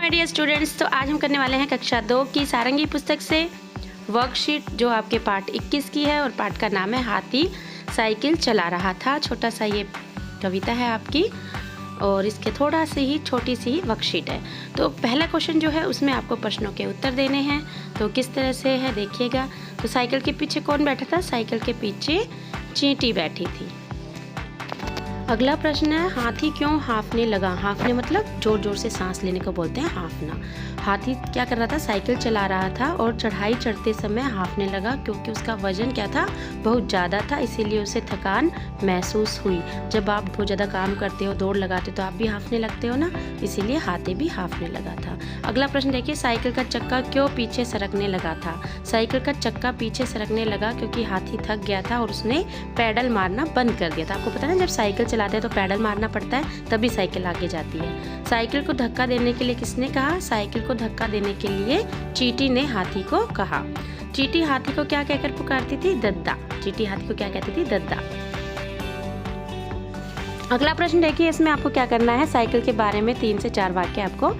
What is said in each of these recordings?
My dear students, तो आज हम करने वाले हैं कक्षा 2 की सारंगी पुस्तक से वर्कशीट जो आपके पार्ट 21 की है और पार्ट का नाम है हाथी साइकिल चला रहा था। छोटा सा ये कविता है आपकी और इसके थोड़ा सी ही छोटी सी वर्कशीट है। तो पहला क्वेश्चन जो है उसमें आपको प्रश्नों के उत्तर देने हैं। तो किस तरह से है देखिएगा। तो साइकिल के पीछे कौन बैठा था? साइकिल के पीछे चींटी बैठी थी। अगला प्रश्न है हाथी क्यों हाँफने लगा? हाँफने मतलब जोर जोर से सांस लेने को बोलते हैं हाँफना। हाथी क्या कर रहा था? साइकिल चला रहा था और चढ़ाई चढ़ते समय हाँफने लगा क्योंकि उसका वजन क्या था? बहुत ज़्यादा था, इसीलिए उसे थकान महसूस हुई। जब आप बहुत ज़्यादा काम करते हो, दौड़ लगाते हो, तो आप भी हाँफने लगते हो ना, इसीलिए हाथी भी हाँफने लगा था। अगला प्रश्न देखिए, साइकिल का चक्का क्यों पीछे सरकने लगा था? साइकिल का चक्का पीछे सरकने लगा क्योंकि हाथी थक गया था और उसने पैडल मारना बंद कर दिया था। आपको पता है ना, जब साइकिल चलाते हैं तो पैडल मारना पड़ता है, तभी साइकिल आगे जाती है। साइकिल को धक्का देने के लिए किसने कहा? साइकिल को धक्का देने के लिए चींटी ने हाथी को कहा। चींटी हाथी को क्या कहकर पुकारती थी? दद्दा। चींटी हाथी को क्या कहती थी? दद्दा। अगला प्रश्न देखिए, इसमें आपको क्या करना है? साइकिल के बारे में 3 से 4 वाक्य आपको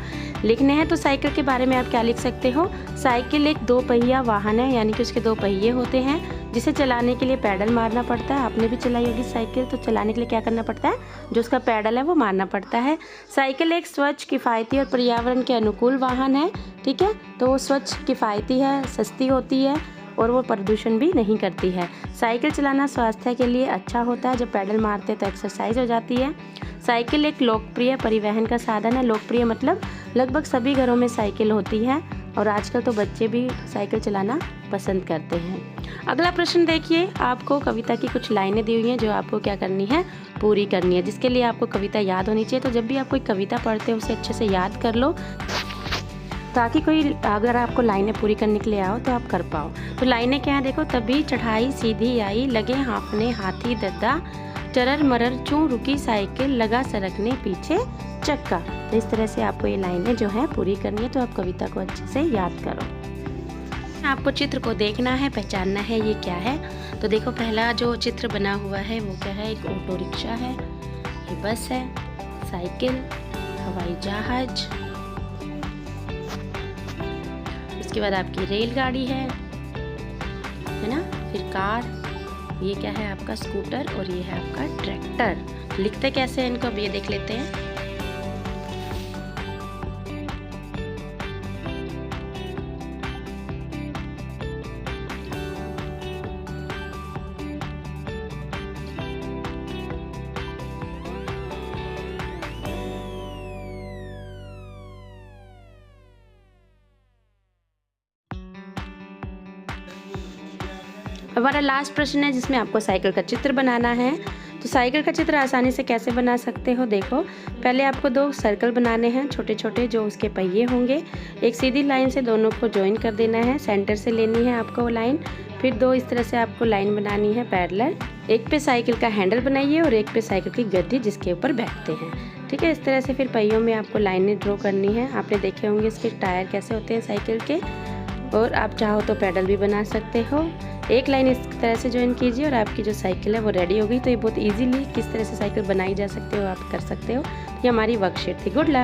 लिखने हैं। तो साइकिल के बारे में आप क्या लिख सकते हो? साइकिल एक 2 पहिया वाहन है, यानी कि उसके 2 पहिए होते हैं, जिसे चलाने के लिए पैडल मारना पड़ता है। आपने भी चलाई होगी साइकिल, तो चलाने के लिए क्या करना पड़ता है? जो उसका पैडल है वो मारना पड़ता है। साइकिल एक स्वच्छ, किफ़ायती और पर्यावरण के अनुकूल वाहन है। ठीक है, तो वो स्वच्छ, किफ़ायती है, सस्ती होती है और वो प्रदूषण भी नहीं करती है। साइकिल चलाना स्वास्थ्य के लिए अच्छा होता है, जब पैडल मारते हैं तो एक्सरसाइज हो जाती है। साइकिल एक लोकप्रिय परिवहन का साधन है। लोकप्रिय मतलब लगभग सभी घरों में साइकिल होती है और आजकल तो बच्चे भी साइकिल चलाना पसंद करते हैं। अगला प्रश्न देखिए, आपको कविता की कुछ लाइनें दी हुई हैं जो आपको क्या करनी है? पूरी करनी है, जिसके लिए आपको कविता याद होनी चाहिए। तो जब भी आप कोई कविता पढ़ते हो उसे अच्छे से याद कर लो, ताकि कोई अगर आपको लाइनें पूरी करने के लिए आओ तो आप कर पाओ। तो लाइनें क्या है देखो, तभी चढ़ाई सीधी आई, लगे हाँफने हाथी दद्दा, चरर मरर चूं रुकी साइकिल, लगा सरकने पीछे चक्का। तो इस तरह से आपको ये लाइनें जो है पूरी करनी है। तो आप कविता को अच्छे से याद करो। आपको चित्र को देखना है, पहचानना है ये क्या है। तो देखो, पहला जो चित्र बना हुआ है वो क्या है? एक ऑटो रिक्शा है, ये बस है, साइकिल, हवाई जहाज, उसके बाद आपकी रेलगाड़ी है ना, फिर कार, ये क्या है आपका? स्कूटर, और ये है आपका ट्रैक्टर। लिखते कैसे हैं इनको अब ये देख लेते हैं। हमारा लास्ट प्रश्न है जिसमें आपको साइकिल का चित्र बनाना है। तो साइकिल का चित्र आसानी से कैसे बना सकते हो? देखो, पहले आपको 2 सर्कल बनाने हैं छोटे छोटे, जो उसके पहिए होंगे। एक सीधी लाइन से दोनों को ज्वाइन कर देना है, सेंटर से लेनी है आपको वो लाइन। फिर 2 इस तरह से आपको लाइन बनानी है पैरेलल। एक पे साइकिल का हैंडल बनाइए और एक पे साइकिल की गद्दी जिसके ऊपर बैठते हैं। ठीक है, इस तरह से फिर पहियों में आपको लाइनें ड्रॉ करनी है। आपने देखे होंगे इसके टायर कैसे होते हैं साइकिल के, और आप चाहो तो पैडल भी बना सकते हो। एक लाइन इस तरह से ज्वाइन कीजिए और आपकी जो साइकिल है वो रेडी हो गई। तो ये बहुत इजीली किस तरह से साइकिल बनाई जा सकती है वो आप कर सकते हो। ये हमारी वर्कशीट थी। Good luck.